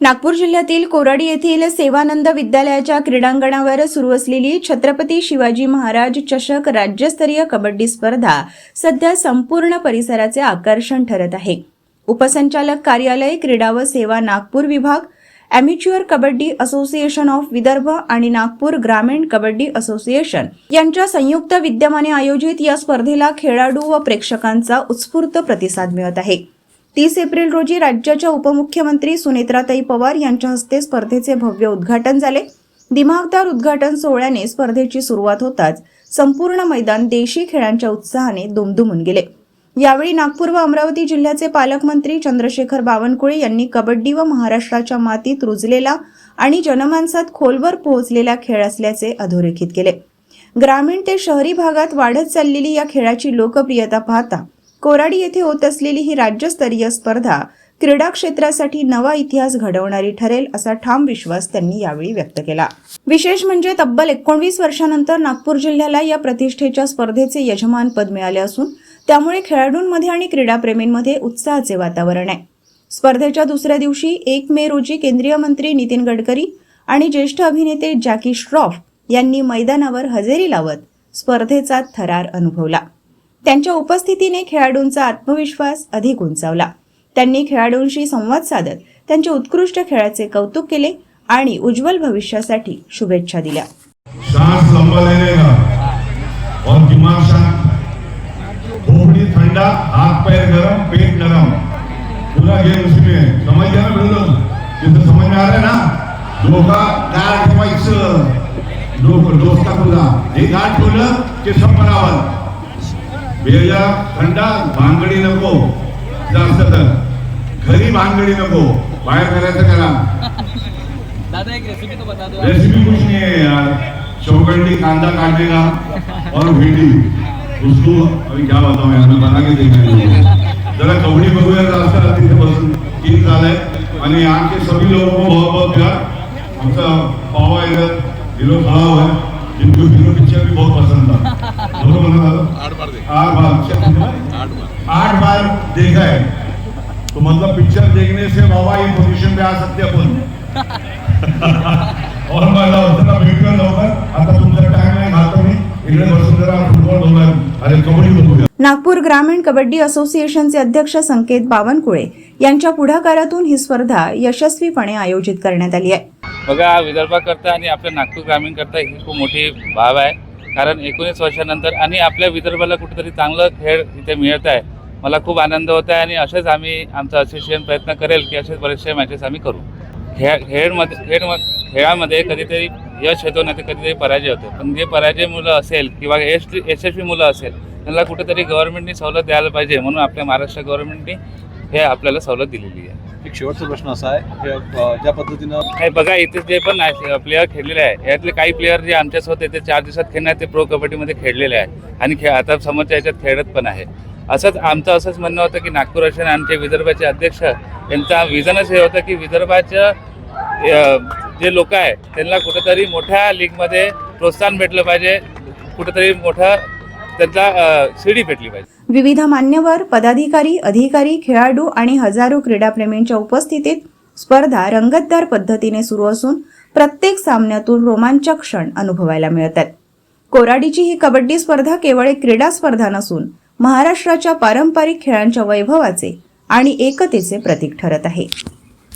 नागपूर जिल्ह्यातील कोराडी येथील सेवानंद विद्यालयाच्या क्रीडांगणावर सुरू असलेली छत्रपती शिवाजी महाराज चषक राज्यस्तरीय कबड्डी स्पर्धा सध्या संपूर्ण परिसराचे आकर्षण ठरत आहे। उपसंचालक कार्यालय क्रीडा व सेवा नागपूर विभाग, ॲमेच्युअर कबड्डी असोसिएशन ऑफ विदर्भ आणि नागपूर ग्रामीण कबड्डी असोसिएशन यांच्या संयुक्त विद्यमाने आयोजित या स्पर्धेला खेळाडू व प्रेक्षकांचा उत्स्फूर्त प्रतिसाद मिळत आहे। 30 एप्रिल रोजी राज्याच्या उपमुख्यमंत्री सुनेत्राताई पवार यांच्या हस्ते स्पर्धेचे भव्य उद्घाटन झाले। दिमाखदार उद्घाटन सोहळ्याने स्पर्धेची सुरुवात होताच संपूर्ण मैदान देशी खेळांच्या उत्साहाने दुमदुमून गेले। यावेळी नागपूर व अमरावती जिल्ह्याचे पालकमंत्री चंद्रशेखर बावनकुळे यांनी कबड्डी व महाराष्ट्राच्या मातीत रुजलेला आणि जनमानसात खोलवर पोहोचलेला खेळ असल्याचे अधोरेखित केले। ग्रामीण ते शहरी भागात वाढत चाललेली या खेळाची लोकप्रियता पाहता कोराडी येथे होत असलेली ही राज्यस्तरीय स्पर्धा क्रीडा क्षेत्रासाठी नवा इतिहास घडवणारी ठरेल असा ठाम विश्वास त्यांनी यावेळी व्यक्त केला। विशेष म्हणजे तब्बल 19 वर्षांनंतर नागपूर जिल्ह्याला या प्रतिष्ठेच्या स्पर्धेचे यजमानपद मिळाले असून त्यामुळे खेळाडूंमध्ये आणि क्रीडाप्रेमींमध्ये उत्साहाचे वातावरण आहे। स्पर्धेच्या दुसऱ्या दिवशी 1 मे रोजी केंद्रीय मंत्री नितीन गडकरी आणि ज्येष्ठ अभिनेते जॅकी श्रॉफ यांनी मैदानावर हजेरी लावत स्पर्धेचा थरार अनुभवला। त्यांच्या उपस्थितीने खेळाडूंचा आत्मविश्वास अधिक उंचावला। त्यांनी खेळाडूंशी संवाद साधत त्यांच्या उत्कृष्ट खेळाचे कौतुक केले आणि उज्ज्वल भविष्यासाठी शुभेच्छा दिल्या। सांस लंबा लेने का और दिमाग शांत, खोपड़ी ठंडा, हाथ पैर गरम, पेट नरम, पूरा गेम उसी में। समझ गया ना बिल्कुल? ये तो समझ में आ रहा है ना? धोखा गाठ ठेवायचं, दोस्ता तुझा हे गाठ ठेवलं की सब बराबर। बेजा थंडा भांगडी नको, जास्त तर घरी भांगडी नको, बाहेर करायचं करा। दादा एक रेसिपी तो बता दो। रेसिपी कुछ नहीं है यार, चौकंडी कांदा काटने का और भिंडी, उसको अभी क्या बताऊं यार, मैं बना के देखा। जरा कबड्डी बघूया जास्त तिथे बसून 3 झालंय आणि यहाँ के सभी लोगों को बहुत बहुत प्यार। आमचा पावा इधर हीरो खड़ा हुआ है जिनको हीरो पिक्चर भी बहुत पसंद था। 8 बार देखा है, तो मतलब पिक्चर देखने से बाबा ये पोजीशन पे आ सकते अपन। और मला होता भेटूया लवकर, आता तुमचा टाइम आहे, घालतो मी इकडे बसून जरा फुटबॉल बघूया, अरे कबड्डी बघूया। नागपूर ग्रामीण कबड्डी असोसिएशनचे अध्यक्ष संकेत बावनकुळे यांच्या पुढाकारातून ही स्पर्धा यशस्वीपणे आयोजित करण्यात आली आहे। बघा, विदर्भाकरता आणि आपल्या नागपूर ग्रामीण करता ही खूप मोठी बाब आहे, कारण 19 वर्षानंतर आणि आपल्या विदर्भाला कुठेतरी चांगलं खेळ इथे मिळत आहे। मला खूप आनंद होत आहे आणि असेच आम्ही आमचं असोसिएशन प्रयत्न करेल की असेच बरेचसे मॅचेस आम्ही करू। खेळामध्ये कधीतरी यश येतो नाही तर कधीतरी पराजय होतो, पण जे पराजय मुलं असेल किंवा यशस्वी मुलं असेल त्यांना कुठेतरी गव्हर्नमेंटनी सवलत द्यायला पाहिजे, म्हणून आपल्या महाराष्ट्र गव्हर्नमेंटनी हे आपल्याला सवलत दिलेली आहे। एक शेवटचा प्रश्न असा आहे, ज्या पद्धतीनं काही बघा, इथे जे पण प्लेयर खेळलेले आहे यातले काही प्लेयर जे आमच्यासोबत येते 4 दिवसात खेळण्यात ते प्रो कबड्डीमध्ये खेळलेले आहे आणि आता समोरच्या याच्यात खेळत पण आहे। आमचं असंच म्हणणं होतं की नागपूर असेल आमचे विदर्भाचे अध्यक्ष यांचा विजनच हे होतं की विदर्भाचं जे लोक आहे त्यांना कुठेतरी मोठ्या लीगमध्ये प्रोत्साहन भेटलं पाहिजे, कुठेतरी मोठा त्यांचा शिडी भेटली पाहिजे। विविध मान्यवर, पदाधिकारी, अधिकारी, खेळाडू आणि हजारो क्रीडाप्रेमींच्या उपस्थितीत स्पर्धा रंगतदार पद्धतीने सुरू असून प्रत्येक सामन्यातून रोमांचक क्षण अनुभवायला मिळतात। कोराडीची ही कबड्डी स्पर्धा केवळ एक क्रीडा स्पर्धा नसून महाराष्ट्राच्या पारंपरिक खेळांच्या वैभवाचे आणि एकतेचे प्रतीक ठरत आहे।